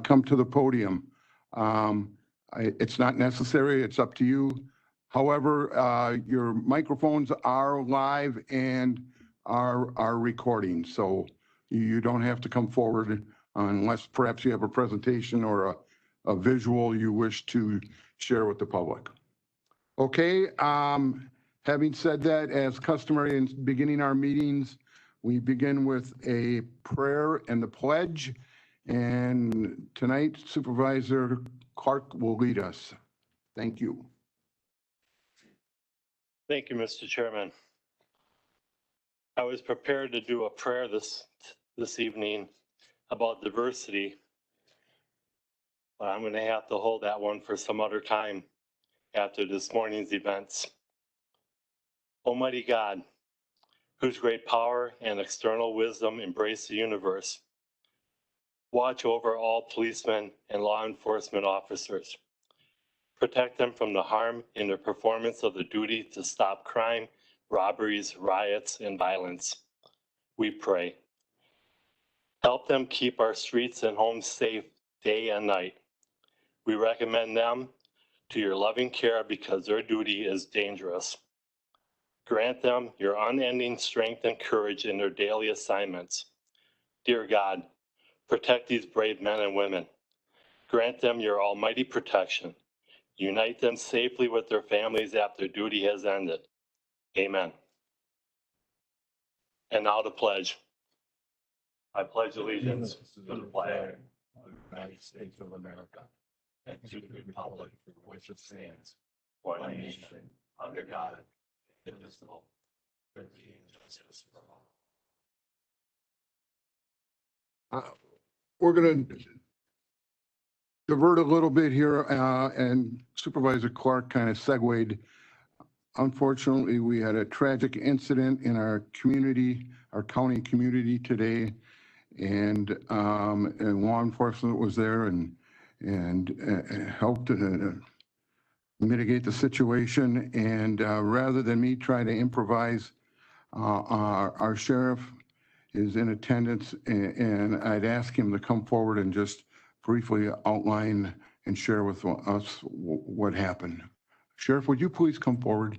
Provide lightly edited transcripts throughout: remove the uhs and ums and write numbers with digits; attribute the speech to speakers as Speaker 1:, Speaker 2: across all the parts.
Speaker 1: come to the podium. It's not necessary. It's up to you. However, your microphones are live and are recording, so you don't have to come forward unless perhaps you have a presentation or a visual you wish to share with the public. Okay, having said that, as customary in beginning our meetings, we begin with a prayer and the pledge. And tonight, Supervisor Clark will lead us. Thank you.
Speaker 2: Thank you, Mr. Chairman. I was prepared to do a prayer this evening about diversity, but I'm going to have to hold that one for some other time after this morning's events. Almighty God, whose great power and external wisdom embrace the universe, watch over all policemen and law enforcement officers. Protect them from the harm in their performance of the duty to stop crime, robberies, riots, and violence. We pray. Help them keep our streets and homes safe day and night. We recommend them to your loving care because their duty is dangerous. Grant them your unending strength and courage in their daily assignments. Dear God, protect these brave men and women. Grant them your almighty protection. Unite them safely with their families after duty has ended. Amen. And now the pledge. I pledge allegiance to the flag of the United States of America and to the republic for which it stands, one nation, under God, indivisible, with liberty and justice for all.
Speaker 1: We're going to divert a little bit here, and Supervisor Clark kind of segued. Unfortunately, we had a tragic incident in our community, our county community today, and law enforcement was there and helped mitigate the situation. And rather than me try to improvise, our sheriff is in attendance, and I'd ask him to come forward and just briefly outline and share with us what happened. Sheriff, would you please come forward?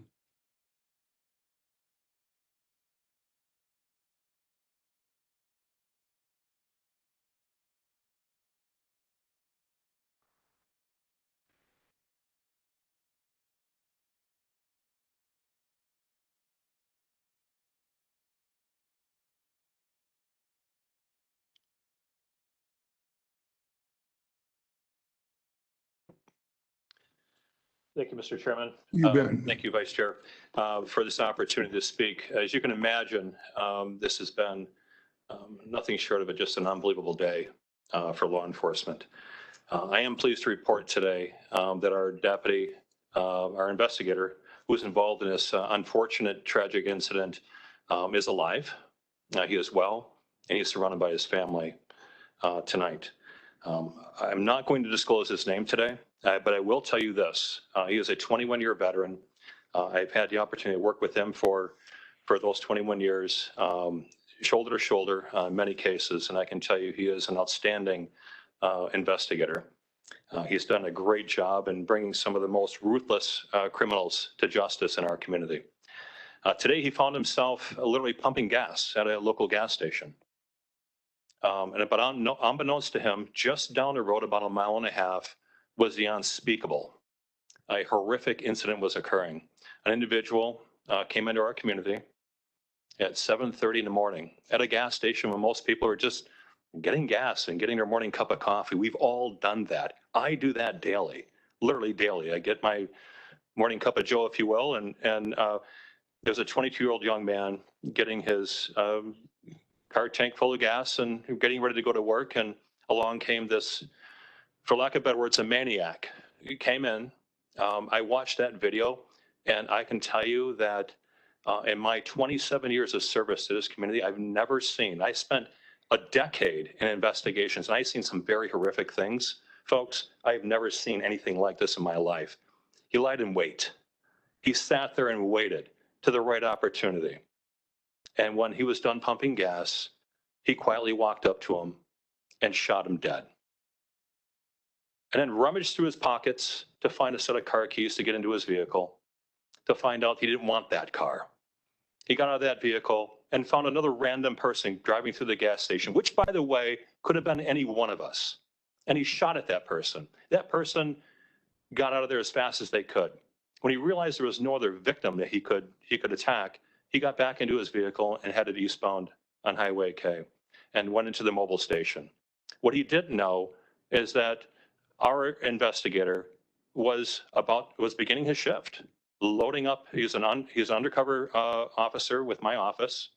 Speaker 3: Thank you, Mr. Chairman.
Speaker 1: You bet.
Speaker 3: Thank you, Vice Chair, for this opportunity to speak. As you can imagine, this has been nothing short of just an unbelievable day for law enforcement. I am pleased to report today that our deputy, our investigator, who was involved in this unfortunate, tragic incident is alive. He is well, and he's surrounded by his family tonight. I'm not going to disclose his name today, but I will tell you this. He is a 21-year veteran. I've had the opportunity to work with him for those 21 years, shoulder to shoulder in many cases, and I can tell you he is an outstanding investigator. He's done a great job in bringing some of the most ruthless criminals to justice in our community. Today, he found himself literally pumping gas at a local gas station. But unbeknownst to him, just down the road about 1.5 miles was the unspeakable. A horrific incident was occurring. An individual came into our community at 7:30 in the morning at a gas station when most people are just getting gas and getting their morning cup of coffee. We've all done that. I do that daily, literally daily. I get my morning cup of joe, if you will, and there's a 22-year-old young man getting his car tank full of gas and getting ready to go to work, and along came this, for lack of better words, a maniac. He came in. I watched that video, and I can tell you that in my 27 years of service to this community, I've never seen, I spent a decade in investigations, and I've seen some very horrific things. Folks, I've never seen anything like this in my life. He lied in wait. He sat there and waited to the right opportunity. And when he was done pumping gas, he quietly walked up to him and shot him dead. and then rummaged through his pockets to find a set of car keys to get into his vehicle, to find out he didn't want that car. He got out of that vehicle and found another random person driving through the gas station, which, by the way, could have been any one of us. And he shot at that person. That person got out of there as fast as they could. When he realized there was no other victim that he could attack, he got back into his vehicle and headed eastbound on Highway K and went into the mobile station. What he didn't know is that our investigator was beginning his shift, loading up. He's an undercover officer with my office.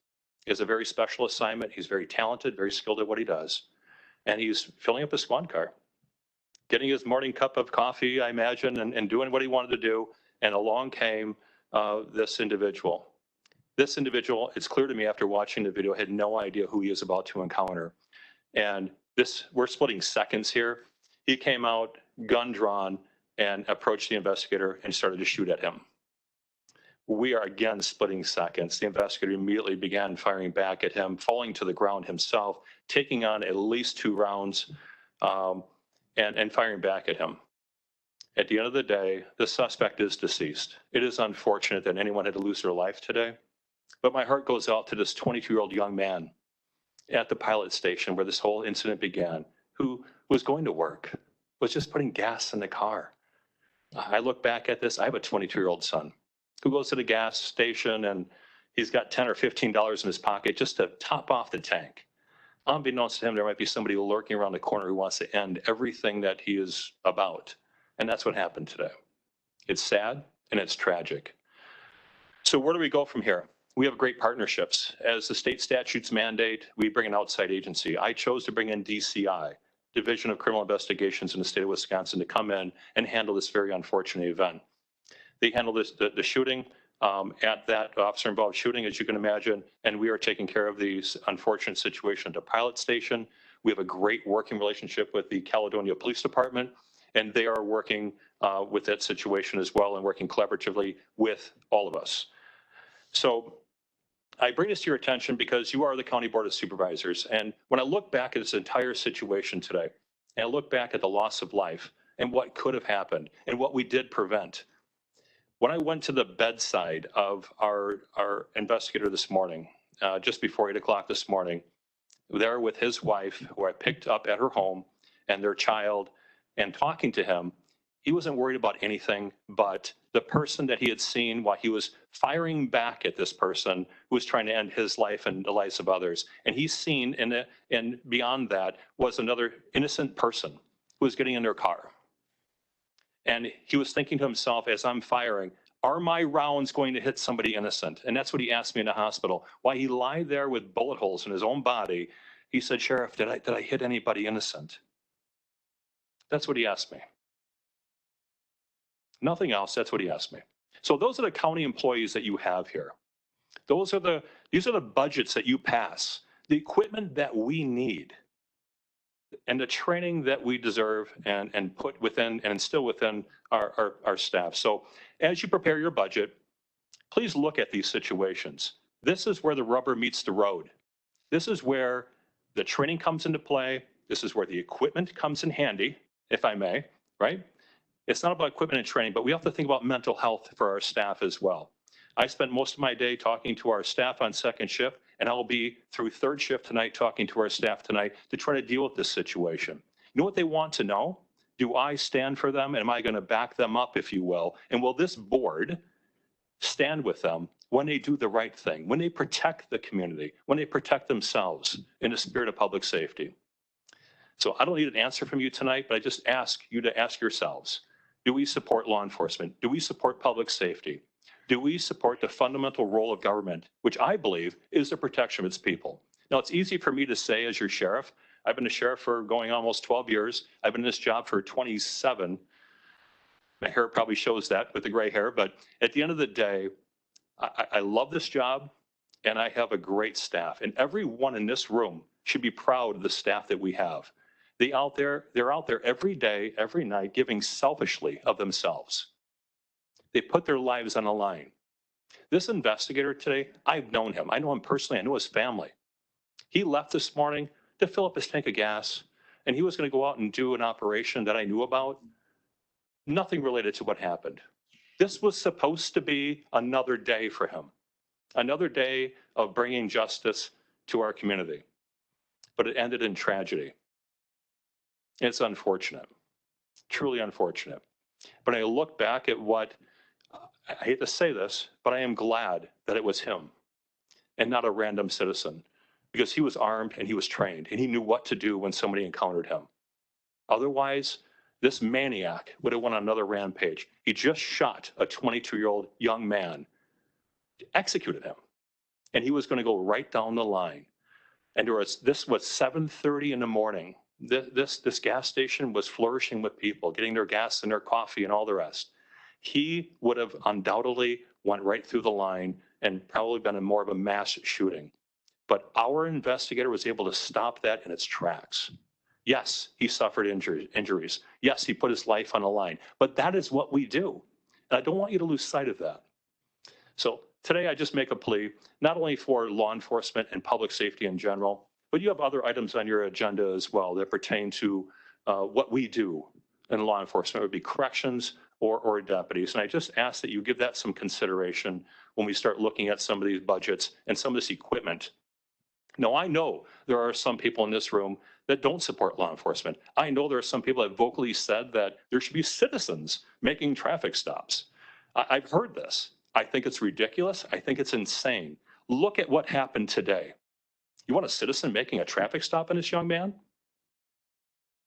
Speaker 3: He has a very special assignment. He's very talented, very skilled at what he does. And he's filling up his squad car, getting his morning cup of coffee, I imagine, and doing what he wanted to do. And along came this individual. This individual, it's clear to me after watching the video, had no idea who he is about to encounter. And we're splitting seconds here. He came out, gun drawn, and approached the investigator and started to shoot at him. We are again splitting seconds. The investigator immediately began firing back at him, falling to the ground himself, taking on at least 2 rounds, and firing back at him. At the end of the day, the suspect is deceased. It is unfortunate that anyone had to lose their life today, but my heart goes out to this 22-year-old young man at the pilot station where this whole incident began, who was going to work, was just putting gas in the car. I look back at this, I have a 22-year-old son who goes to the gas station and he's got $10 or $15 in his pocket just to top off the tank. Unbeknownst to him, there might be somebody lurking around the corner who wants to end everything that he is about. And that's what happened today. It's sad and it's tragic. So where do we go from here? We have great partnerships. As the state statutes mandate, we bring an outside agency. I chose to bring in DCI, Division of Criminal Investigations in the state of Wisconsin, to come in and handle this very unfortunate event. They handled the shooting at that officer-involved shooting, as you can imagine, and we are taking care of the unfortunate situation at the pilot station. We have a great working relationship with the Caledonia Police Department, and they are working with that situation as well and working collaboratively with all of us. So I bring this to your attention because you are the County Board of Supervisors. And when I look back at this entire situation today, and I look back at the loss of life and what could have happened and what we did prevent, when I went to the bedside of our investigator this morning, just before 8 o'clock this morning, there with his wife, who I picked up at her home, and their child, and talking to him, he wasn't worried about anything but the person that he had seen while he was firing back at this person who was trying to end his life and the lives of others. And he's seen, and beyond that, was another innocent person who was getting in their car. And he was thinking to himself, as I'm firing, are my rounds going to hit somebody innocent? And that's what he asked me in the hospital. While he lied there with bullet holes in his own body, he said, Sheriff, did I hit anybody innocent? That's what he asked me. Nothing else, that's what he asked me. So those are the county employees that you have here. These are the budgets that you pass, the equipment that we need, and the training that we deserve and put within and instill within our staff. So as you prepare your budget, please look at these situations. This is where the rubber meets the road. This is where the training comes into play. This is where the equipment comes in handy, if I may, right? It's not about equipment and training, but we have to think about mental health for our staff as well. I spent most of my day talking to our staff on second shift, and I'll be through third shift tonight talking to our staff tonight to try to deal with this situation. You know what they want to know? Do I stand for them? And am I going to back them up, if you will? And will this board stand with them when they do the right thing, when they protect the community, when they protect themselves in the spirit of public safety? So I don't need an answer from you tonight, but I just ask you to ask yourselves, do we support law enforcement? Do we support public safety? Do we support the fundamental role of government, which I believe is the protection of its people? Now, it's easy for me to say as your sheriff. I've been a sheriff for going almost 12 years. I've been in this job for 27. My hair probably shows that with the gray hair, but at the end of the day, I love this job and I have a great staff. And everyone in this room should be proud of the staff that we have. They're out there every day, every night, giving selfishly of themselves. They put their lives on the line. This investigator today, I've known him. I know him personally. I know his family. He left this morning to fill up his tank of gas and he was going to go out and do an operation that I knew about. Nothing related to what happened. This was supposed to be another day for him, another day of bringing justice to our community, but it ended in tragedy. It's unfortunate, truly unfortunate. But I look back at what, I hate to say this, but I am glad that it was him and not a random citizen, because he was armed and he was trained and he knew what to do when somebody encountered him. Otherwise, this maniac would have went on another rampage. He just shot a 22-year-old young man, executed him, and he was going to go right down the line. And this was 7:30 in the morning. This gas station was flourishing with people, getting their gas and their coffee and all the rest. He would have undoubtedly went right through the line and probably been more of a mass shooting. But our investigator was able to stop that in its tracks. Yes, he suffered injuries. Yes, he put his life on the line. But that is what we do. And I don't want you to lose sight of that. So today I just make a plea, not only for law enforcement and public safety in general, but you have other items on your agenda as well that pertain to what we do in law enforcement. It would be corrections or deputies. And I just ask that you give that some consideration when we start looking at some of these budgets and some of this equipment. Now, I know there are some people in this room that don't support law enforcement. I know there are some people that vocally said that there should be citizens making traffic stops. I've heard this. I think it's ridiculous. I think it's insane. Look at what happened today. You want a citizen making a traffic stop on this young man?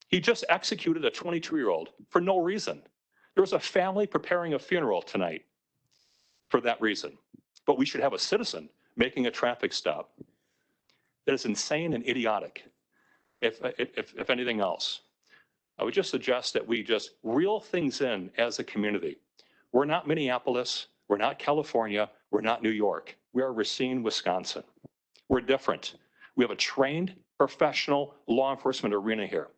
Speaker 3: He just executed a 22-year-old for no reason. There was a family preparing a funeral tonight for that reason. But we should have a citizen making a traffic stop. That is insane and idiotic, if anything else. I would just suggest that we just reel things in as a community. We're not Minneapolis. We're not California. We're not New York. We are Racine, Wisconsin. We're different. We have a trained, professional law enforcement arena here.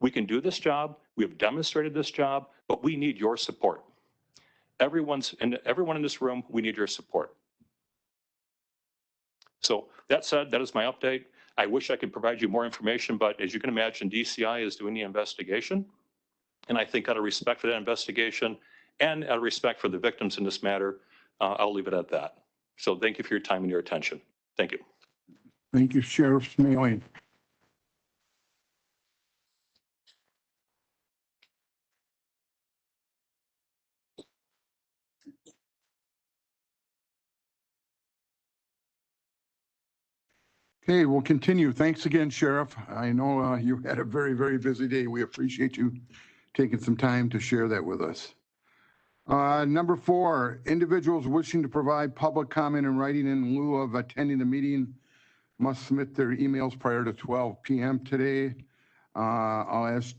Speaker 3: We can do this job. We have demonstrated this job, but we need your support. Everyone in this room, we need your support. So that said, that is my update. I wish I could provide you more information, but as you can imagine, DCI is doing the investigation. And I think out of respect for that investigation and out of respect for the victims in this matter, I'll leave it at that. So thank you for your time and your attention. Thank you.
Speaker 1: Thank you, Sheriff Smaling. Okay, we'll continue. Thanks again, Sheriff. I know you had a very, very busy day. We appreciate you taking some time to share that with us. Number 4, individuals wishing to provide public comment in writing in lieu of attending the meeting must submit their emails prior to 12 p.m. today. I'll ask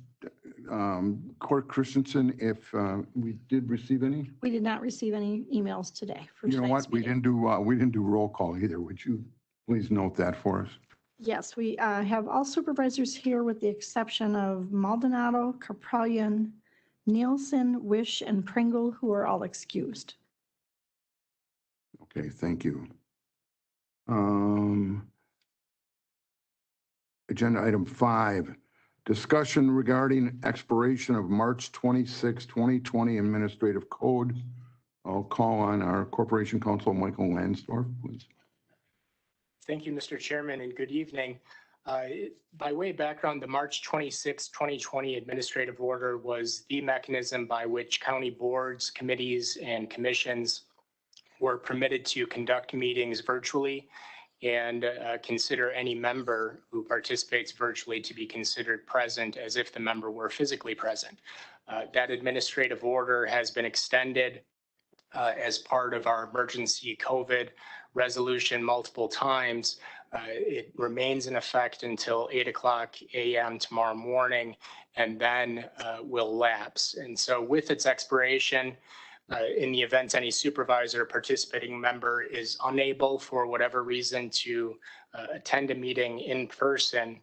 Speaker 1: Court Christensen if we did receive any.
Speaker 4: We did not receive any emails today. For
Speaker 1: You know
Speaker 4: tonight's
Speaker 1: what? We
Speaker 4: meeting.
Speaker 1: didn't do roll call either. Would you please note that for us?
Speaker 4: Yes, we have all supervisors here with the exception of Maldonado, Kapralian, Nielsen, Wish, and Pringle, who are all excused.
Speaker 1: Okay, thank you. Agenda item 5, discussion regarding expiration of March 26, 2020 Administrative Code. I'll call on our Corporation Counsel, Michael Lansdorf, please.
Speaker 5: Thank you, Mr. Chairman, and good evening. By way of background, the March 26, 2020 administrative order was the mechanism by which county boards, committees, and commissions were permitted to conduct meetings virtually and consider any member who participates virtually to be considered present as if the member were physically present. That administrative order has been extended as part of our emergency COVID resolution multiple times. It remains in effect until 8:00 a.m. tomorrow morning, and then will lapse. And so with its expiration, in the event any supervisor or participating member is unable for whatever reason to attend a meeting in person,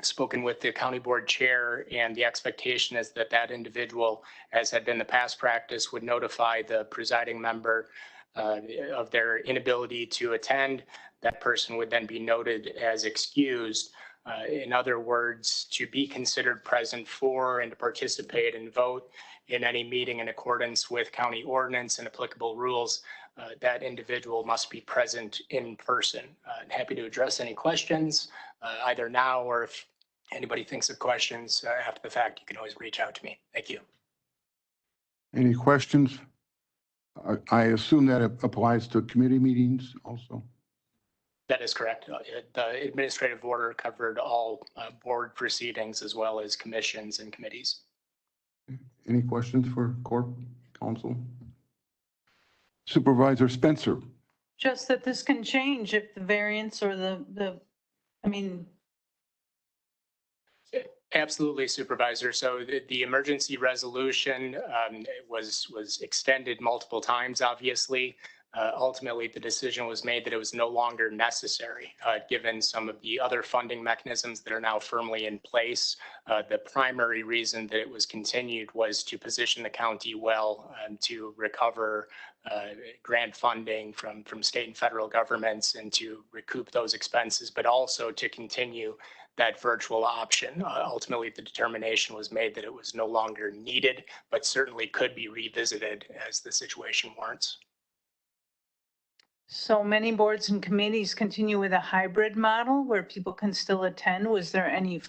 Speaker 5: spoken with the county board chair, and the expectation is that that individual, as had been the past practice, would notify the presiding member of their inability to attend. That person would then be noted as excused. In other words, to be considered present for and to participate and vote in any meeting in accordance with county ordinance and applicable rules, that individual must be present in person. Happy to address any questions either now, or if anybody thinks of questions after the fact, you can always reach out to me. Thank you.
Speaker 1: Any questions? I assume that it applies to committee meetings also.
Speaker 5: That is correct. The administrative order covered all board proceedings as well as commissions and committees.
Speaker 1: Any questions for Corp Counsel? Supervisor Spencer.
Speaker 6: Just that this can change if the variance or I mean,
Speaker 5: Absolutely, Supervisor. So the emergency resolution was extended multiple times, obviously. Ultimately, the decision was made that it was no longer necessary, given some of the other funding mechanisms that are now firmly in place. The primary reason that it was continued was to position the county well to recover grant funding from state and federal governments and to recoup those expenses, but also to continue that virtual option. Ultimately, the determination was made that it was no longer needed, but certainly could be revisited as the situation warrants.
Speaker 6: so many boards and committees continue with a hybrid model where people can still attend. Was there any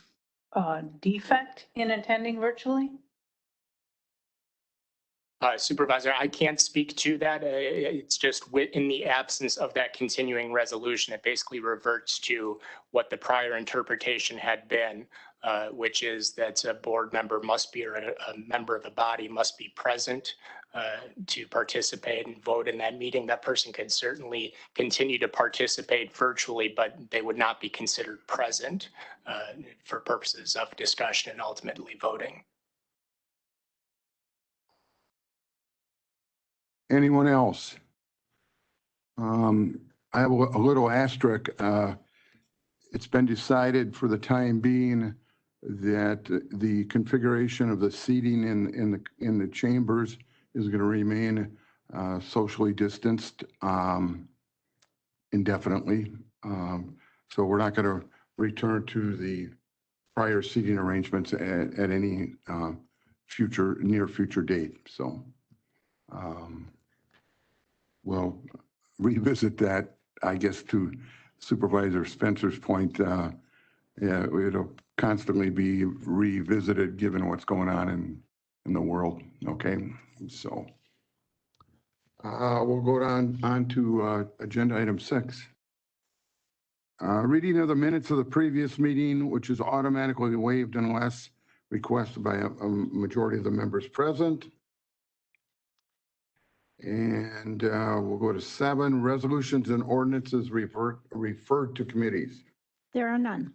Speaker 6: defect in attending virtually?
Speaker 5: Supervisor, I can't speak to that. It's just in the absence of that continuing resolution, it basically reverts to what the prior interpretation had been, which is that a board member must be, or a member of the body must be present to participate and vote in that meeting. That person could certainly continue to participate virtually, but they would not be considered present for purposes of discussion and ultimately voting.
Speaker 1: Anyone else? I have a little asterisk. It's been decided for the time being that the configuration of the seating in the chambers is going to remain socially distanced indefinitely. So we're not going to return to the prior seating arrangements at any near future date. So we'll revisit that, I guess, to Supervisor Spencer's point. Yeah, it'll constantly be revisited given what's going on in the world. Okay, so we'll go on to agenda item 6. Reading of the minutes of the previous meeting, which is automatically waived unless requested by a majority of the members present. And we'll go to 7, resolutions and ordinances referred to committees.
Speaker 4: There are none.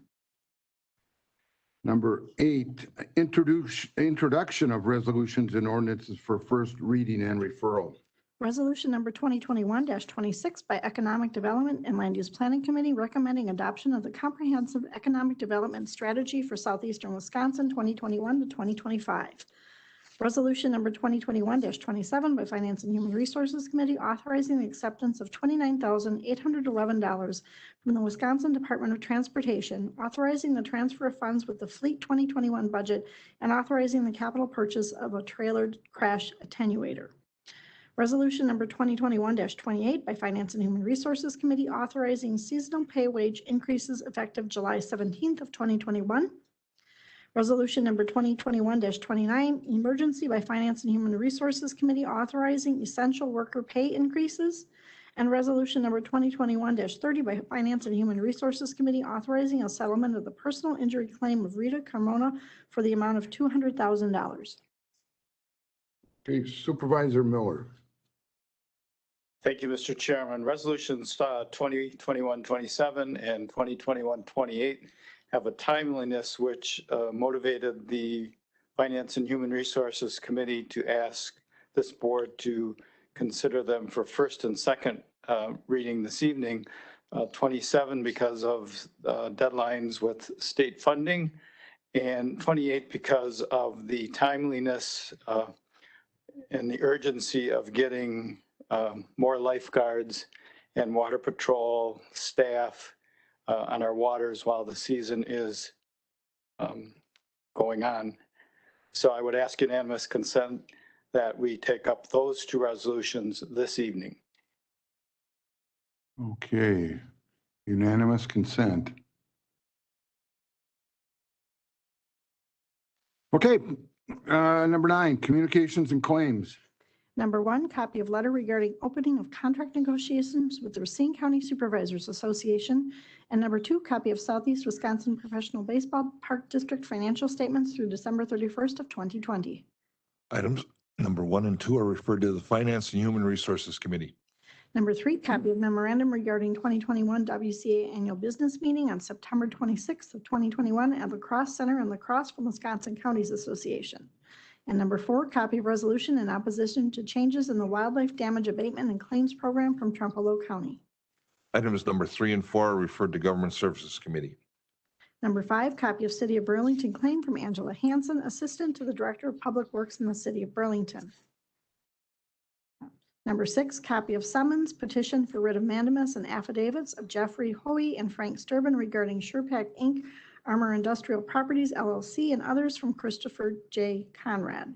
Speaker 1: Number 8, introduction of resolutions and ordinances for first reading and referral.
Speaker 4: Resolution number 2021-26 by Economic Development and Land Use Planning Committee recommending adoption of the Comprehensive Economic Development Strategy for Southeastern Wisconsin 2021 to 2025. Resolution number 2021-27 by Finance and Human Resources Committee authorizing the acceptance of $29,811 from the Wisconsin Department of Transportation, authorizing the transfer of funds with the Fleet 2021 budget, and authorizing the capital purchase of a trailered crash attenuator. Resolution number 2021-28 by Finance and Human Resources Committee authorizing seasonal pay wage increases effective July 17th of 2021. Resolution number 2021-29, emergency by Finance and Human Resources Committee authorizing essential worker pay increases. And resolution number 2021-30 by Finance and Human Resources Committee authorizing a settlement of the personal injury claim of Rita Carmona for the amount of $200,000.
Speaker 1: Okay, Supervisor Miller.
Speaker 7: Thank you, Mr. Chairman. Resolutions 2021-27 and 2021-28 have a timeliness which motivated the Finance and Human Resources Committee to ask this board to consider them for first and second reading this evening. 27 because of deadlines with state funding, and 28 because of the timeliness and the urgency of getting more lifeguards and water patrol staff on our waters while the season is going on. So I would ask unanimous consent that we take up those two resolutions this evening.
Speaker 1: Okay, unanimous consent. Okay, number 9, communications and claims.
Speaker 4: Number 1, copy of letter regarding opening of contract negotiations with the Racine County Supervisors Association. And number 2, copy of Southeast Wisconsin Professional Baseball Park District financial statements through December 31st of 2020.
Speaker 8: Items number 1 and 2 are referred to the Finance and Human Resources Committee.
Speaker 4: Number 3, copy of memorandum regarding 2021 WCA annual business meeting on September 26th of 2021 at La Crosse Center in La Crosse from Wisconsin Counties Association. And number 4, copy of resolution in opposition to changes in the wildlife damage abatement and claims program from Trempealeau County.
Speaker 8: Items number 3 and 4 are referred to Government Services Committee.
Speaker 4: Number 5, copy of City of Burlington claim from Angela Hansen, Assistant to the Director of Public Works in the City of Burlington. Number 6, copy of summons, petition for writ of mandamus and affidavits of Jeffrey Hoey and Frank Sturban regarding SurePac Inc., Armor Industrial Properties LLC, and others from Christopher J. Conrad.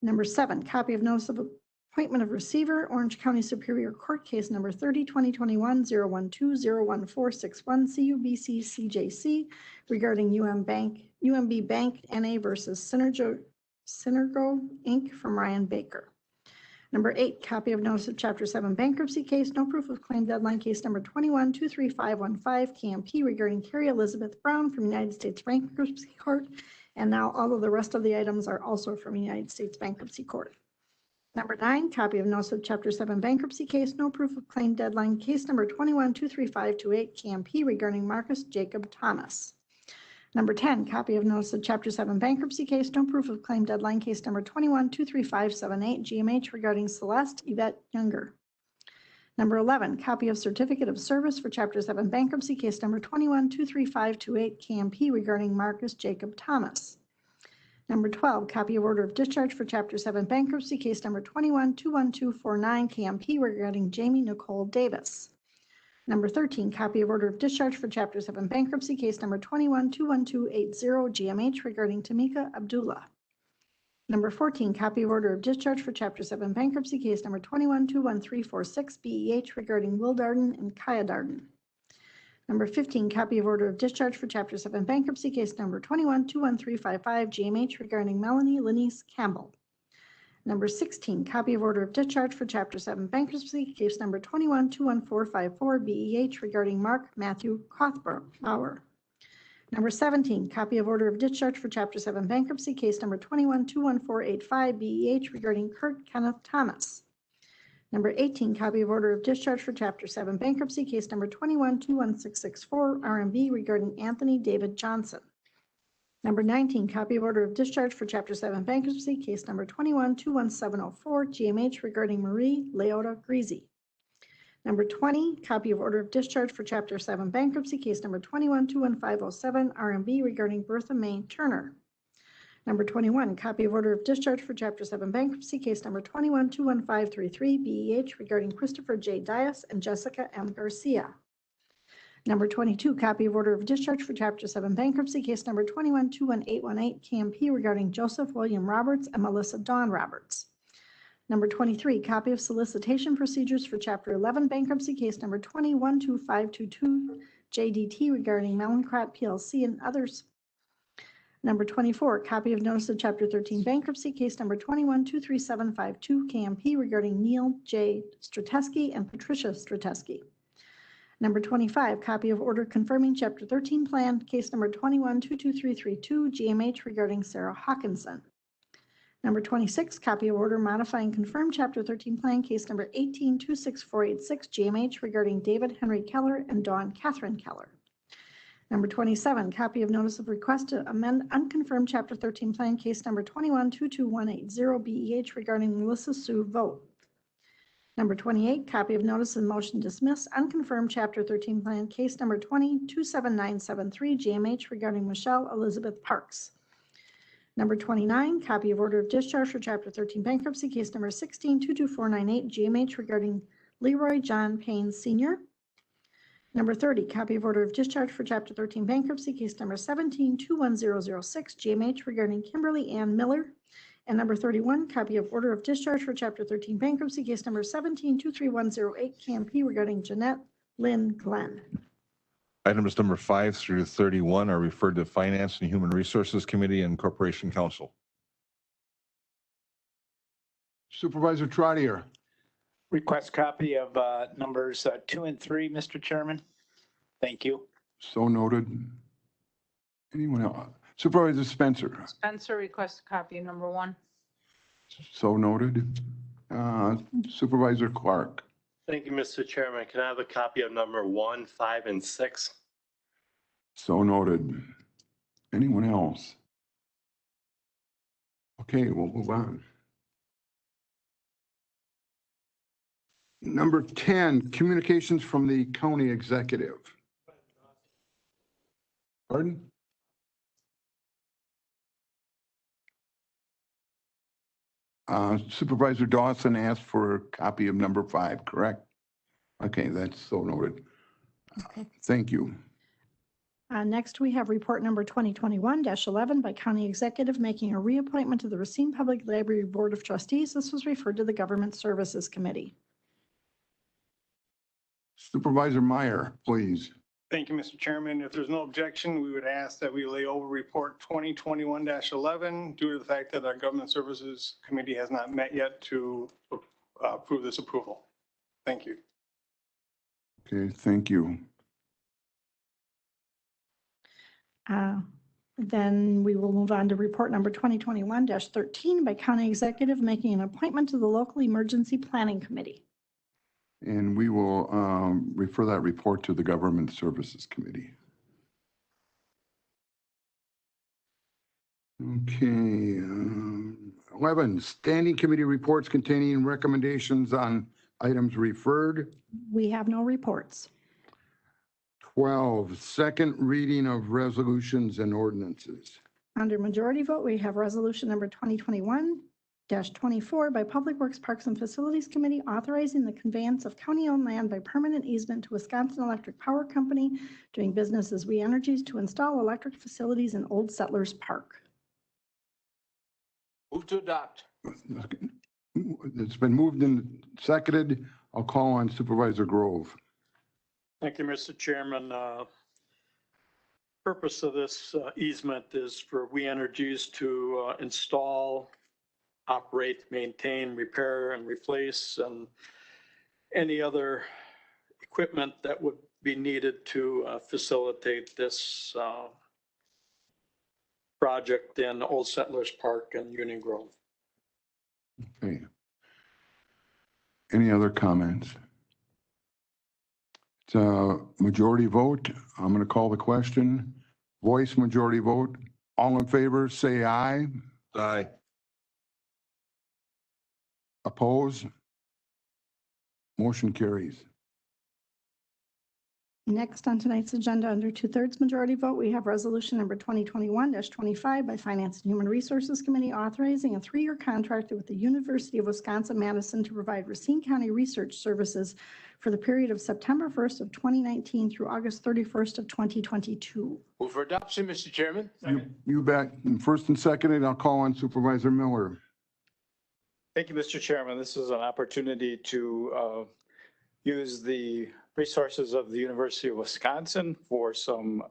Speaker 4: Number 7, copy of notice of appointment of receiver, Orange County Superior Court Case Number 30-2021-012-01461 CUBC CJC regarding UMB Bank NA versus Synergo Inc. from Ryan Baker. Number 8, copy of notice of Chapter 7 bankruptcy case, no proof of claim deadline case number 21-23515 KMP regarding Carrie Elizabeth Brown from United States Bankruptcy Court. And now all of the rest of the items are also from United States Bankruptcy Court. Number 9, copy of notice of Chapter 7 bankruptcy case, no proof of claim deadline case number 21-23528 KMP regarding Marcus Jacob Thomas. Number 10, copy of notice of Chapter 7 bankruptcy case, no proof of claim deadline case number 21-23578 GMH regarding Celeste Yvette Younger. Number 11, copy of certificate of service for Chapter 7 bankruptcy case number 21-23528 KMP regarding Marcus Jacob Thomas. Number 12, copy of order of discharge for Chapter 7 bankruptcy case number 21-21249 KMP regarding Jamie Nicole Davis. Number 13, copy of order of discharge for Chapter 7 bankruptcy case number 21-21280 GMH regarding Tamika Abdullah. Number 14, copy of order of discharge for Chapter 7 bankruptcy case number 21-21346 BEH regarding Will Darden and Kaya Darden. Number 15, copy of order of discharge for Chapter 7 bankruptcy case number 21-21355 GMH regarding Melanie Lenice Campbell. Number 16, copy of order of discharge for Chapter 7 bankruptcy case number 21-21454 BEH regarding Mark Matthew Kothbauer. Number 17, copy of order of discharge for Chapter 7 bankruptcy case number 21-21485 BEH regarding Kurt Kenneth Thomas. Number 18, copy of order of discharge for Chapter 7 bankruptcy case number 21-21664 RMB regarding Anthony David Johnson. Number 19, copy of order of discharge for Chapter 7 bankruptcy case number 21-21704 GMH regarding Marie Leota Greasy. Number 20, copy of order of discharge for Chapter 7 bankruptcy case number 21-21507 RMB regarding Bertha May Turner. Number 21, copy of order of discharge for Chapter 7 bankruptcy case number 21-21533 BEH regarding Christopher J. Dias and Jessica M. Garcia. Number 22, copy of order of discharge for Chapter 7 bankruptcy case number 21-21818 KMP regarding Joseph William Roberts and Melissa Dawn Roberts. Number 23, copy of solicitation procedures for Chapter 11 bankruptcy case number 21-2522 JDT regarding Melancrot PLC and others. Number 24, copy of notice of Chapter 13 bankruptcy case number 21-23752 KMP regarding Neil J. Strateski and Patricia Strateski. Number 25, copy of order confirming Chapter 13 plan, case number 21-22332, GMH regarding Sarah Hawkinson. Number 26, copy of order modifying confirmed Chapter 13 plan, case number 18-26486, GMH regarding David Henry Keller and Dawn Catherine Keller. Number 27, copy of notice of request to amend unconfirmed Chapter 13 plan, case number 21-22180, BEH regarding Melissa Sue Vogt. Number 28, copy of notice and motion dismiss unconfirmed Chapter 13 plan, case number 20-27973, GMH regarding Michelle Elizabeth Parks. Number 29, copy of order of discharge for Chapter 13 bankruptcy, case number 16-22498, GMH regarding Leroy John Payne Sr. Number 30, copy of order of discharge for Chapter 13 bankruptcy, case number 17-21006, GMH regarding Kimberly Ann Miller. And number 31, copy of order of discharge for Chapter 13 bankruptcy, case number 17-23108, KMP regarding Jeanette Lynn Glenn.
Speaker 8: Items number 5 through 31 are referred to Finance and Human Resources Committee and Corporation Council.
Speaker 1: Supervisor Trotter.
Speaker 9: Request copy of numbers 2 and 3, Mr. Chairman. Thank you.
Speaker 1: So noted. Anyone else? Supervisor Spencer.
Speaker 6: Spencer requests a copy of number 1.
Speaker 1: So noted. Supervisor Clark.
Speaker 2: Thank you, Mr. Chairman. Can I have a copy of number 1, 5, and 6?
Speaker 1: So noted. Anyone else? Okay, we'll move on. Number 10, communications from the county executive. Pardon? Supervisor Dawson asked for a copy of number 5, correct? Okay, that's so noted.
Speaker 4: Okay.
Speaker 1: Thank you.
Speaker 4: Next, we have report number 2021-11 by County Executive making a reappointment to the Racine Public Library Board of Trustees. This was referred to the Government Services Committee.
Speaker 1: Supervisor Meyer, please.
Speaker 10: Thank you, Mr. Chairman. If there's no objection, we would ask that we lay over report 2021-11 due to the fact that our Government Services Committee has not met yet to approve this approval. Thank you.
Speaker 1: Okay, thank you.
Speaker 4: Then we will move on to report number 2021-13 by County Executive making an appointment to the Local Emergency Planning Committee.
Speaker 1: And we will refer that report to the Government Services Committee. Okay, 11, standing committee reports containing recommendations on items referred.
Speaker 4: We have no reports.
Speaker 1: 12, second reading of resolutions and ordinances.
Speaker 4: Under majority vote, we have resolution number 2021-24 by Public Works, Parks and Facilities Committee authorizing the conveyance of county-owned land by permanent easement to Wisconsin Electric Power Company doing business as We Energies to install electric facilities in Old Settlers Park.
Speaker 9: Move to adopt.
Speaker 1: It's been moved and seconded. I'll call on Supervisor Grove.
Speaker 11: Thank you, Mr. Chairman. Purpose of this easement is for We Energies to install, operate, maintain, repair, and replace, and any other equipment that would be needed to facilitate this project in Old Settlers Park and Union Grove.
Speaker 1: Okay. Any other comments? It's a majority vote. I'm going to call the question. Voice majority vote. All in favor, say aye.
Speaker 8: Aye.
Speaker 1: Oppose? Motion carries.
Speaker 4: Next on tonight's agenda, under 2/3 majority vote, we have resolution number 2021-25 by Finance and Human Resources Committee authorizing a 3-year contract with the University of Wisconsin-Madison to provide Racine County research services for the period of September 1st of 2019 through August 31st of 2022.
Speaker 9: Move for adoption, Mr. Chairman.
Speaker 1: You bet. And first and seconded, I'll call on Supervisor Miller.
Speaker 7: Thank you, Mr. Chairman. This is an opportunity to use the resources of the University of Wisconsin for some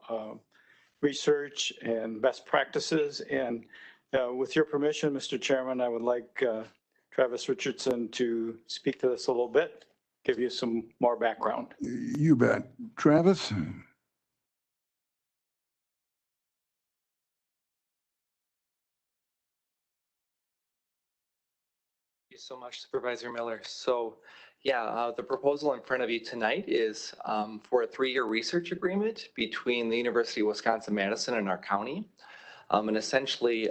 Speaker 7: research and best practices. And with your permission, Mr. Chairman, I would like Travis Richardson to speak to this a little bit, give you some more background.
Speaker 1: You bet. Travis?
Speaker 12: Thank you so much, Supervisor Miller. So yeah, the proposal in front of you tonight is for a 3-year research agreement between the University of Wisconsin-Madison and our county. And essentially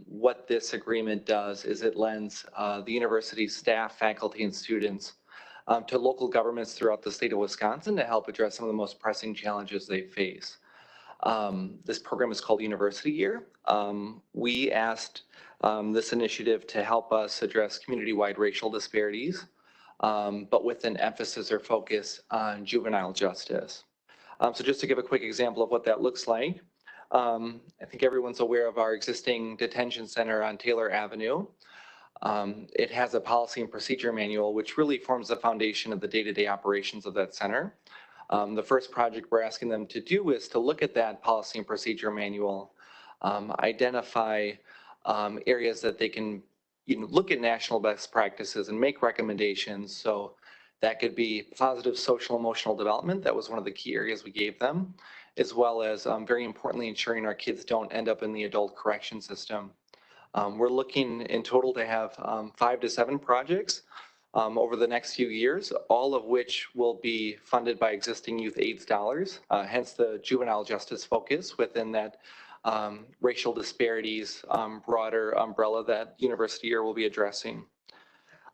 Speaker 12: what this agreement does is it lends the university's staff, faculty, and students to local governments throughout the state of Wisconsin to help address some of the most pressing challenges they face. This program is called University Year. We asked this initiative to help us address community-wide racial disparities but with an emphasis or focus on juvenile justice. So just to give a quick example of what that looks like, I think everyone's aware of our existing detention center on Taylor Avenue. It has a policy and procedure manual, which really forms the foundation of the day-to-day operations of that center. The first project we're asking them to do is to look at that policy and procedure manual, identify areas that they can look at national best practices and make recommendations. So that could be positive social emotional development. That was one of the key areas we gave them, as well as very importantly, ensuring our kids don't end up in the adult correction system. We're looking in total to have 5 to 7 projects over the next few years, all of which will be funded by existing youth AIDS dollars, hence the juvenile justice focus within that racial disparities broader umbrella that University Year will be addressing.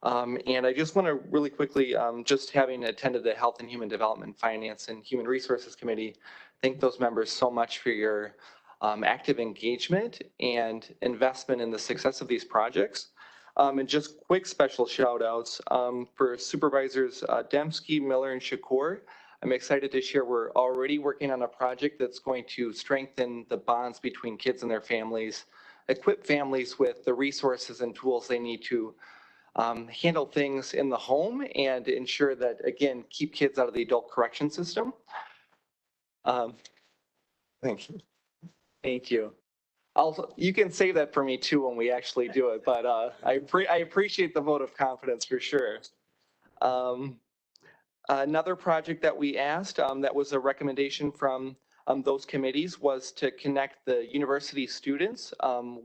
Speaker 12: And I just want to really quickly, just having attended the Health and Human Development, Finance and Human Resources Committee, thank those members so much for your active engagement and investment in the success of these projects. And just quick special shout outs for Supervisors Dembski, Miller, and Shakur. I'm excited to share we're already working on a project that's going to strengthen the bonds between kids and their families, equip families with the resources and tools they need to handle things in the home and ensure that, again, keep kids out of the adult correction system. Thank you. Thank you. Also, you can say that for me too when we actually do it, but I appreciate the vote of confidence for sure. Another project that we asked that was a recommendation from those committees was to connect the university students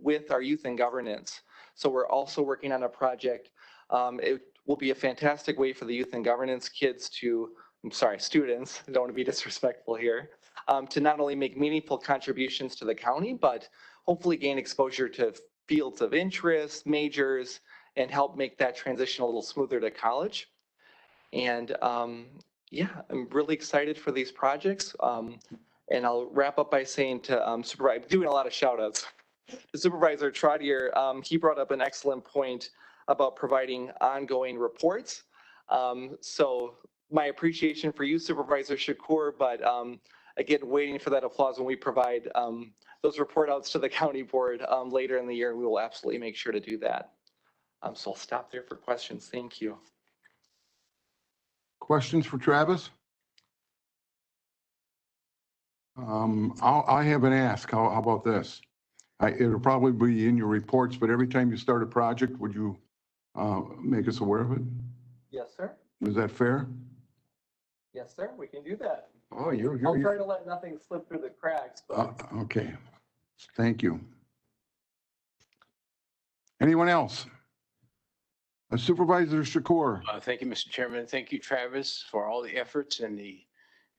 Speaker 12: with our youth in governance. So we're also working on a project. It will be a fantastic way for the youth in governance kids to, students, I don't want to be disrespectful here, to not only make meaningful contributions to the county, but hopefully gain exposure to fields of interest, majors, and help make that transition a little smoother to college. And yeah, I'm really excited for these projects. And I'll wrap up by saying to Supervisor, doing a lot of shout outs. To Supervisor Trottier, he brought up an excellent point about providing ongoing reports. So my appreciation for you, Supervisor Shakur, but again, waiting for that applause when we provide those report outs to the county board later in the year. We will absolutely make sure to do that. So I'll stop there for questions. Thank you.
Speaker 1: Questions for Travis? I have an ask. How about this? It'll probably be in your reports, but every time you start a project, would you make us aware of it?
Speaker 12: Yes, sir.
Speaker 1: Is that fair?
Speaker 12: Yes, sir. We can do that.
Speaker 1: Oh,
Speaker 12: I'll try to let nothing slip through the cracks. But...
Speaker 1: okay. Thank you. Anyone else? Supervisor Shakur.
Speaker 13: Thank you, Mr. Chairman. Thank you, Travis, for all the efforts and the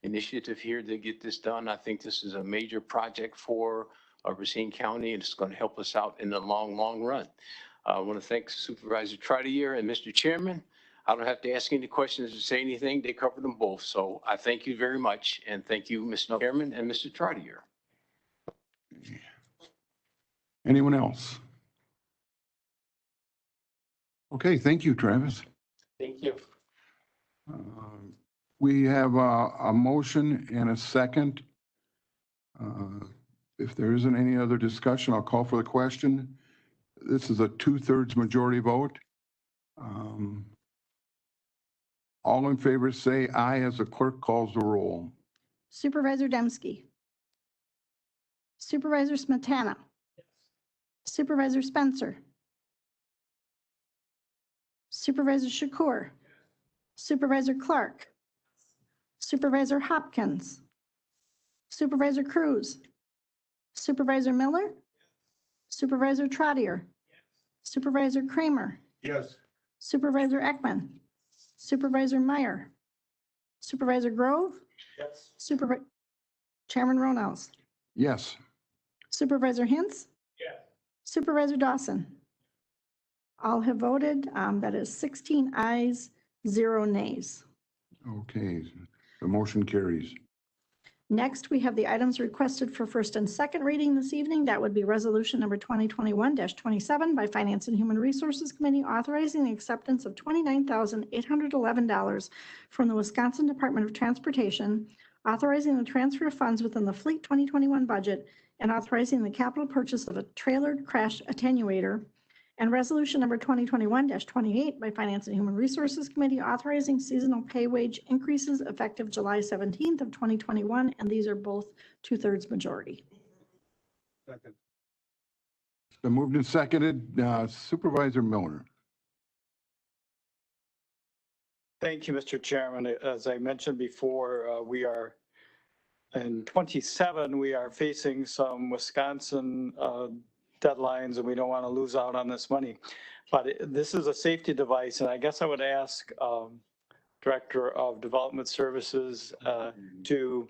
Speaker 13: initiative here to get this done. I think this is a major project for Racine County, and it's going to help us out in the long run. I want to thank Supervisor Trottier and Mr. Chairman. I don't have to ask any questions or say anything. They covered them both. So I thank you very much. And thank you, Mr. Chairman and Mr. Trottier.
Speaker 1: Anyone else? Okay, thank you, Travis.
Speaker 12: Thank you.
Speaker 1: We have a motion and a second. If there isn't any other discussion, I'll call for the question. This is a 2/3 majority vote. All in favor say aye as the clerk calls the roll.
Speaker 4: Supervisor Dembski. Supervisor Smetana. Supervisor Spencer. Supervisor Shakur. Supervisor Clark. Supervisor Hopkins. Supervisor Cruz. Supervisor Miller. Supervisor Trottier. Supervisor Kramer.
Speaker 10: Yes.
Speaker 4: Supervisor Ekman. Supervisor Meyer. Supervisor Grove.
Speaker 10: Yes.
Speaker 4: Chairman Ronels.
Speaker 1: Yes.
Speaker 4: Supervisor Hintz.
Speaker 10: Yes.
Speaker 4: Supervisor Dawson. All have voted. That is 16 ayes, 0 nays.
Speaker 1: Okay, the motion carries.
Speaker 4: Next, we have the items requested for first and second reading this evening. That would be resolution number 2021-27 by Finance and Human Resources Committee authorizing the acceptance of $29,811 from the Wisconsin Department of Transportation, authorizing the transfer of funds within the Fleet 2021 budget, and authorizing the capital purchase of a trailered crash attenuator. And resolution number 2021-28 by Finance and Human Resources Committee authorizing seasonal pay wage increases effective July 17th of 2021. And these are both 2/3 majority.
Speaker 1: Second. It's been moved and seconded. Supervisor Miller.
Speaker 7: Thank you, Mr. Chairman. As I mentioned before, we are in 27, we are facing some Wisconsin deadlines and we don't want to lose out on this money. But this is a safety device, and I guess I would ask Director of Development Services to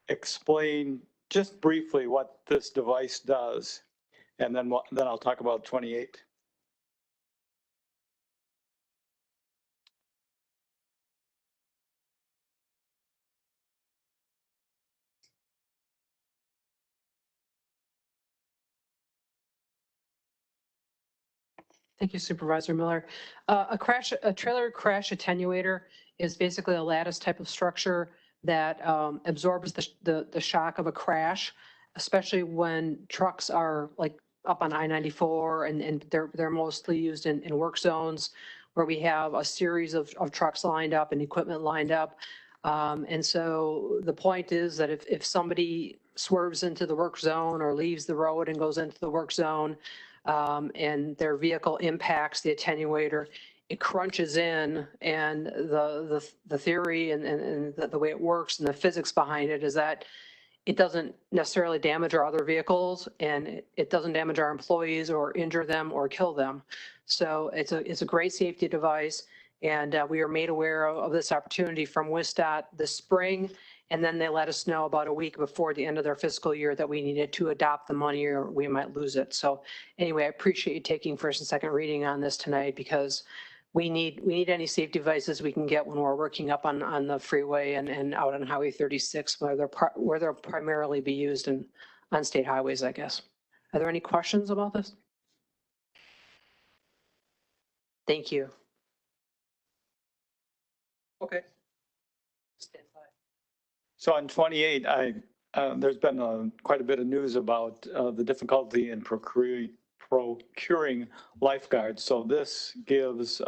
Speaker 7: explain just briefly what this device does, and then I'll talk about 28.
Speaker 14: Thank you, Supervisor Miller. A trailer crash attenuator is basically a lattice type of structure that absorbs the shock of a crash, especially when trucks are like up on I-94 and they're mostly used in work zones where we have a series of trucks lined up and equipment lined up. And so the point is that if somebody swerves into the work zone or leaves the road and goes into the work zone, and their vehicle impacts the attenuator, it crunches in, and the theory and the way it works and the physics behind it is that it doesn't necessarily damage our other vehicles, and it doesn't damage our employees or injure them or kill them. So it's a great safety device, and we were made aware of this opportunity from WISDOT this spring. And then they let us know about a week before the end of their fiscal year that we needed to adopt the money or we might lose it. So anyway, I appreciate you taking first and second reading on this tonight, because we need any safety devices we can get when we're working up on the freeway and out on Highway 36, where they'll primarily be used on state highways, I guess. Are there any questions about this? Thank you.
Speaker 3: Okay.
Speaker 14: Stand by.
Speaker 7: So on 28, there's been quite a bit of news about the difficulty in procuring lifeguards. So this gives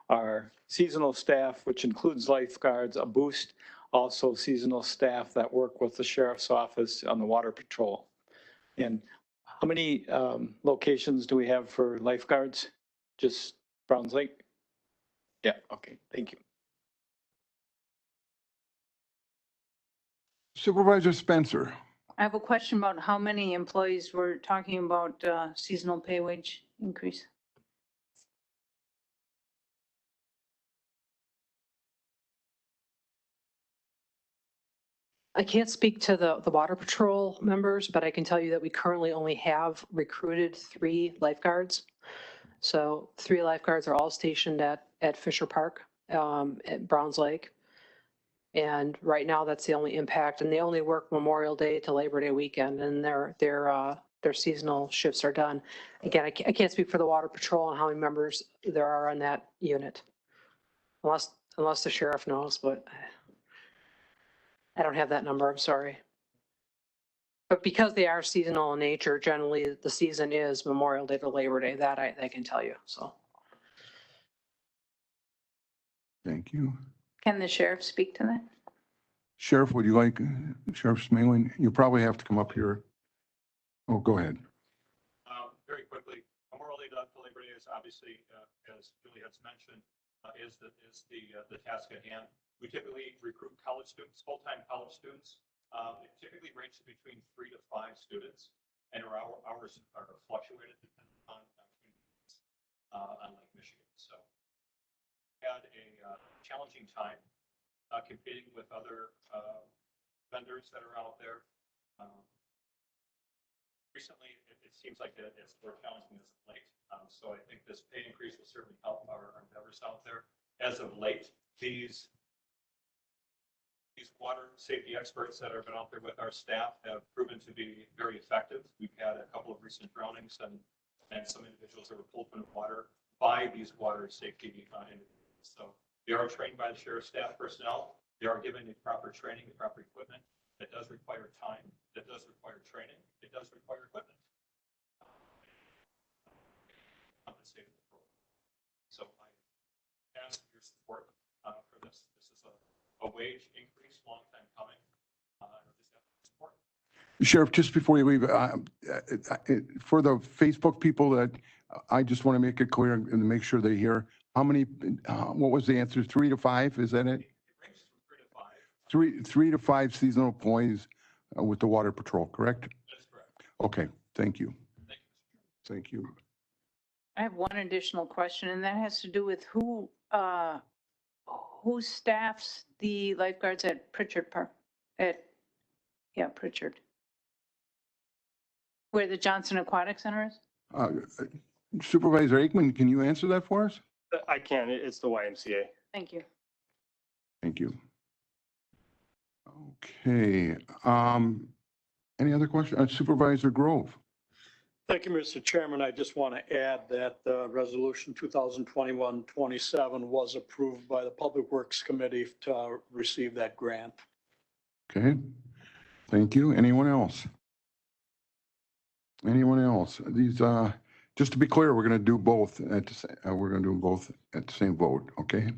Speaker 7: our seasonal staff, which includes lifeguards, a boost. Also seasonal staff that work with the sheriff's office on the water patrol. And how many locations do we have for lifeguards? Just Browns Lake? Yeah, okay, thank you.
Speaker 1: Supervisor Spencer.
Speaker 6: I have a question about how many employees we're talking about seasonal pay wage increase.
Speaker 14: I can't speak to the Water Patrol members, but I can tell you that we currently only have recruited 3 lifeguards. So 3 lifeguards are all stationed at Fisher Park, at Browns Lake. And right now, that's the only impact, and they only work Memorial Day to Labor Day weekend, and their seasonal shifts are done. Again, I can't speak for the Water Patrol and how many members there are on that unit, unless the sheriff knows, but I don't have that number, I'm sorry. But because they are seasonal in nature, generally the season is Memorial Day to Labor Day, that I can tell you, so.
Speaker 1: Thank you.
Speaker 6: Can the sheriff speak to that?
Speaker 1: Sheriff, would you like, Sheriff Smaling, you probably have to come up here. Oh, go ahead.
Speaker 3: Very quickly, Memorial Day to Labor Day is obviously, as Julie has mentioned, is the task at hand. We typically recruit college students, full-time college students. It typically ranges between 3 to 5 students, and our hours are fluctuated depending on Lake Michigan. So we had a challenging time competing with other vendors that are out there. Recently, it seems like it's more challenging as of late. So I think this pay increase will certainly help our endeavors out there. As of late, these These water safety experts that have been out there with our staff have proven to be very effective. We've had a couple of recent drownings and some individuals that were pulled from the water by these water safety individuals. So they are trained by the sheriff's staff personnel. They are given the proper training, the proper equipment. That does require time. That does require training. It does require equipment. Compensated for. So I ask your support for this. This is a wage increase, long time coming. Just have support.
Speaker 1: Sheriff, just before you leave, for the Facebook people that I just want to make it clear and make sure they hear, how many, what was the answer? 3 to 5? Is that it?
Speaker 3: It ranges from 3 to 5.
Speaker 1: 3 to 5 seasonal employees with the water patrol, correct?
Speaker 3: That is correct.
Speaker 1: Okay, thank you.
Speaker 3: Thank you.
Speaker 1: Thank you.
Speaker 6: I have one additional question, and that has to do with who staffs the lifeguards at Pritchard Park, Pritchard, where the Johnson Aquatic Center is?
Speaker 1: Supervisor Aikman, can you answer that for us?
Speaker 10: I can. It's the YMCA.
Speaker 6: Thank you.
Speaker 1: Thank you. Okay. Any other questions? Supervisor Grove.
Speaker 11: Thank you, Mr. Chairman. I just want to add that Resolution 2021-27 was approved by the Public Works Committee to receive that grant.
Speaker 1: Okay. Thank you. Anyone else? Anyone else? These, just to be clear, we're going to do both at the same vote. Okay.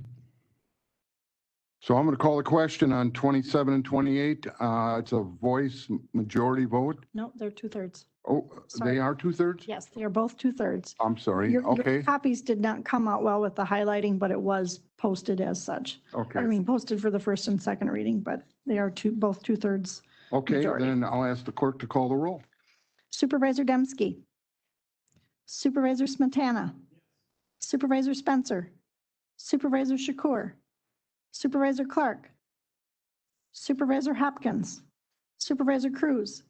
Speaker 1: So I'm going to call the question on 27 and 28. It's a voice majority vote.
Speaker 4: No, they're 2/3.
Speaker 1: Oh,
Speaker 4: Sorry.
Speaker 1: they are 2/3?
Speaker 4: Yes, they are both 2/3.
Speaker 1: I'm sorry.
Speaker 4: Your
Speaker 1: Okay.
Speaker 4: copies did not come out well with the highlighting, but it was posted as such.
Speaker 1: Okay.
Speaker 4: I mean, posted for the first and second reading, but they are both 2/3.
Speaker 1: Okay,
Speaker 4: majority.
Speaker 1: then I'll ask the clerk to call the roll.
Speaker 4: Supervisor Dembski. Supervisor Smetana. Supervisor Spencer. Supervisor Shakur. Supervisor Clark. Supervisor Hopkins. Supervisor Cruz.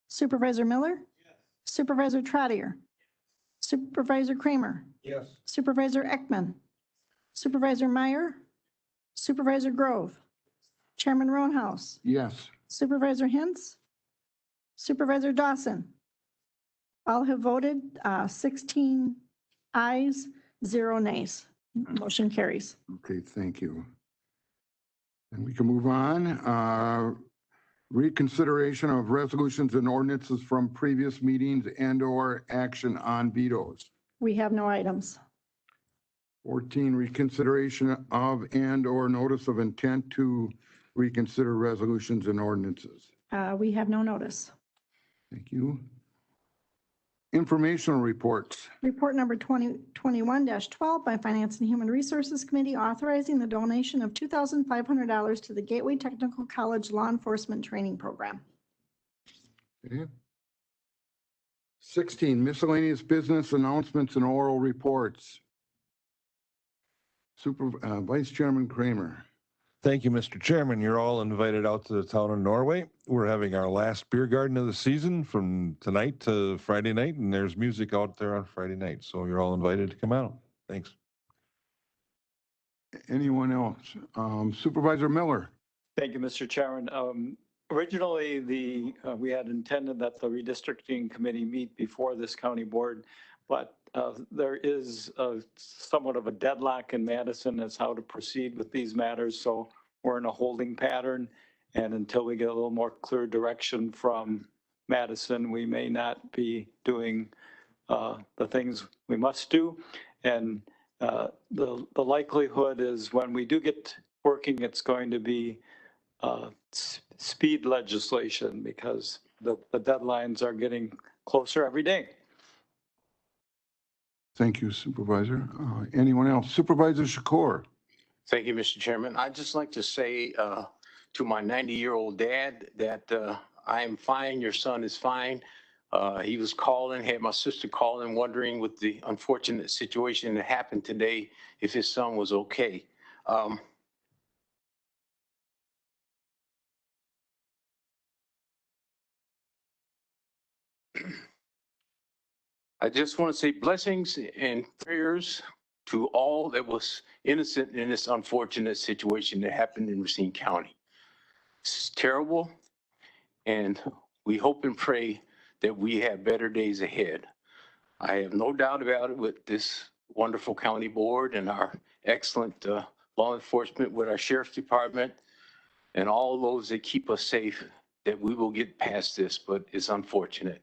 Speaker 4: Supervisor Miller. Supervisor Trottier. Supervisor Kramer.
Speaker 1: Yes.
Speaker 4: Supervisor Ekman. Supervisor Meyer. Supervisor Grove. Chairman Roanhouse.
Speaker 1: Yes.
Speaker 4: Supervisor Hintz. Supervisor Dawson. All have voted, 16 ayes, 0 nays. Motion carries.
Speaker 1: Okay, thank you. And we can move on. Reconsideration of resolutions and ordinances from previous meetings and/or action on vetoes.
Speaker 4: We have no items.
Speaker 1: 14, reconsideration of and/or notice of intent to reconsider resolutions and ordinances.
Speaker 4: We have no notice.
Speaker 1: Thank you. Informational reports.
Speaker 4: Report number 2021-12 by Finance and Human Resources Committee authorizing the donation of $2,500 to the Gateway Technical College Law Enforcement Training Program.
Speaker 1: Okay. 16, miscellaneous business announcements and oral reports. Vice Chairman Kramer.
Speaker 8: Thank you, Mr. Chairman. You're all invited out to the town of Norway. We're having our last beer garden of the season from tonight to Friday night, and there's music out there on Friday night. So you're all invited to come out. Thanks.
Speaker 1: Anyone else? Supervisor Miller.
Speaker 7: Thank you, Mr. Chairman. Originally, we had intended that the redistricting committee meet before this county board, but there is somewhat of a deadlock in Madison as how to proceed with these matters. So we're in a holding pattern. And until we get a little more clear direction from Madison, we may not be doing the things we must do. And the likelihood is when we do get working, it's going to be speed legislation because the deadlines are getting closer every day.
Speaker 1: Thank you, Supervisor. Anyone else? Supervisor Shakur.
Speaker 13: Thank you, Mr. Chairman. I'd just like to say to my 90-year-old dad that I am fine. Your son is fine. He was calling, had my sister calling, wondering with the unfortunate situation that happened today, if his son was okay. I just want to say blessings and prayers to all that was innocent in this unfortunate situation that happened in Racine County. It's terrible, and we hope and pray that we have better days ahead. I have no doubt about it with this wonderful county board and our excellent law enforcement with our sheriff's department and all those that keep us safe, that we will get past this, but it's unfortunate.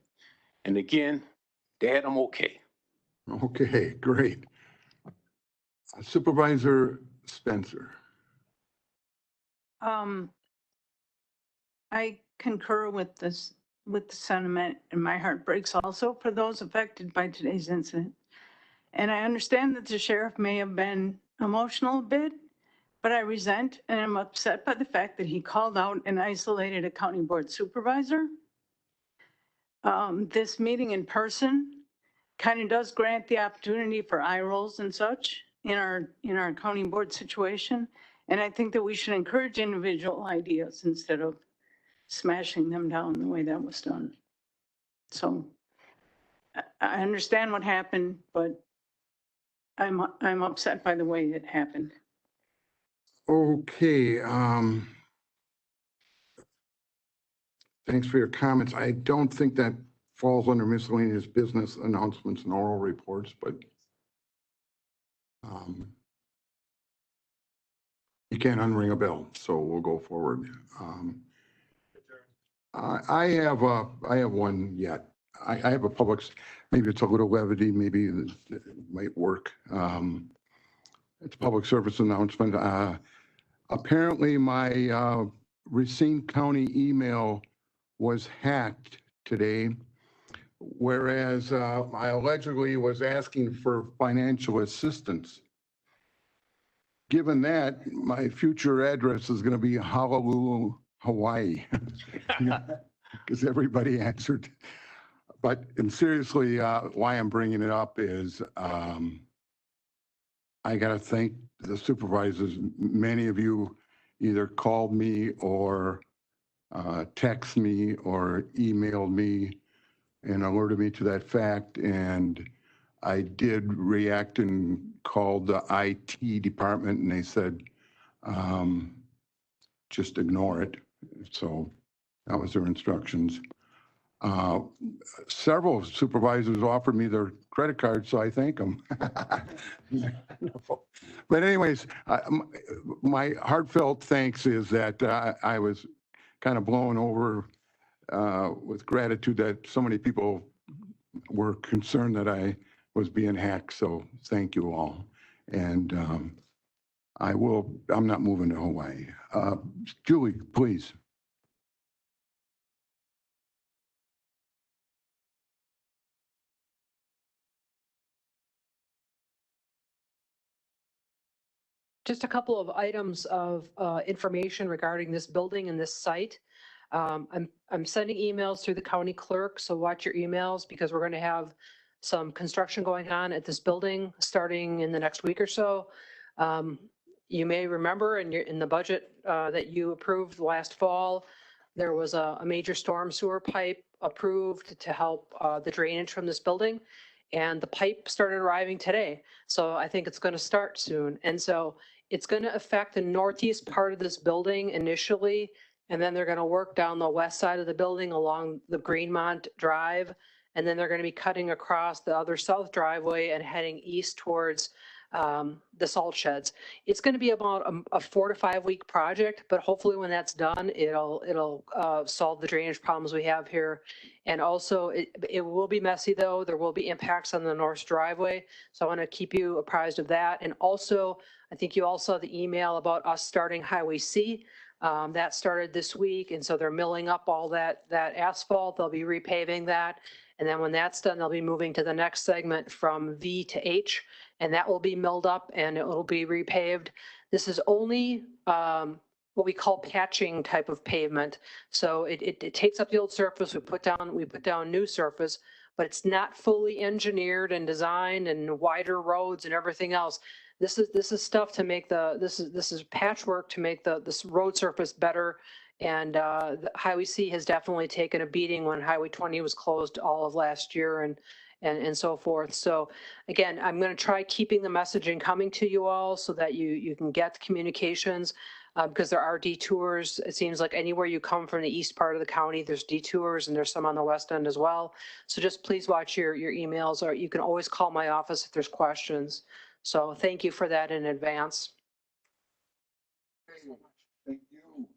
Speaker 13: And again, Dad, I'm okay.
Speaker 1: Okay, great. Supervisor Spencer.
Speaker 6: I concur with this, with the sentiment, and my heart breaks also for those affected by today's incident. And I understand that the sheriff may have been emotional a bit, but I resent and I'm upset by the fact that he called out and isolated a county board supervisor. This meeting in person kind of does grant the opportunity for eye rolls and such in our county board situation. And I think that we should encourage individual ideas instead of smashing them down the way that was done. So I understand what happened, but I'm upset by the way it happened.
Speaker 1: Okay, thanks for your comments. I don't think that falls under miscellaneous business announcements and oral reports, but you can't unring a bell, so we'll go forward. I have one yet. I have a public, maybe it's a little levity, maybe it might work. It's a public service announcement. Apparently my Racine County email was hacked today, whereas I allegedly was asking for financial assistance. Given that, my future address is going to be Honolulu, Hawaii, because everybody answered. But and seriously, why I'm bringing it up is I got to thank the supervisors. Many of you either called me or text me or emailed me and alerted me to that fact. And I did react and called the IT department and they said, just ignore it. So that was their instructions. Several supervisors offered me their credit card, so I thank them. But anyways, my heartfelt thanks is that I was kind of blown over with gratitude that so many people were concerned that I was being hacked. So thank you all. And I'm not moving to Hawaii. Julie, please.
Speaker 14: Just a couple of items of information regarding this building and this site. I'm sending emails through the county clerk, so watch your emails because we're going to have some construction going on at this building starting in the next week or so. You may remember in the budget that you approved last fall, there was a major storm sewer pipe approved to help the drainage from this building. And the pipe started arriving today. So I think it's going to start soon. And so it's going to affect the northeast part of this building initially. And then they're going to work down the west side of the building along the Greenmont Drive. And then they're going to be cutting across the other south driveway and heading east towards the salt sheds. It's going to be about a 4 to 5 week project, but hopefully when that's done, it'll solve the drainage problems we have here. And also it will be messy though. There will be impacts on the north driveway. So I want to keep you apprised of that. And also, I think you all saw the email about us starting Highway C. That started this week. And so they're milling up all that asphalt. They'll be repaving that. And then when that's done, they'll be moving to the next segment from V to H, and that will be milled up and it will be repaved. This is only what we call patching type of pavement. So it takes up the old surface, we put down new surface, but it's not fully engineered and designed and wider roads and everything else. This is stuff to make this is patchwork to make this road surface better. And Highway C has definitely taken a beating when Highway 20 was closed all of last year and so forth. So again, I'm going to try keeping the messaging coming to you all so that you can get the communications. because there are detours. It seems like anywhere you come from the east part of the county, there's detours, and there's some on the west end as well. So just please watch your emails, or you can always call my office if there's questions. So thank you for that in advance.
Speaker 1: Thank you.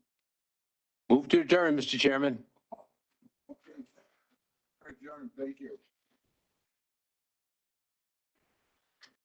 Speaker 13: Move to adjourn, Mr. Chairman.
Speaker 1: Adjourn. Thank you.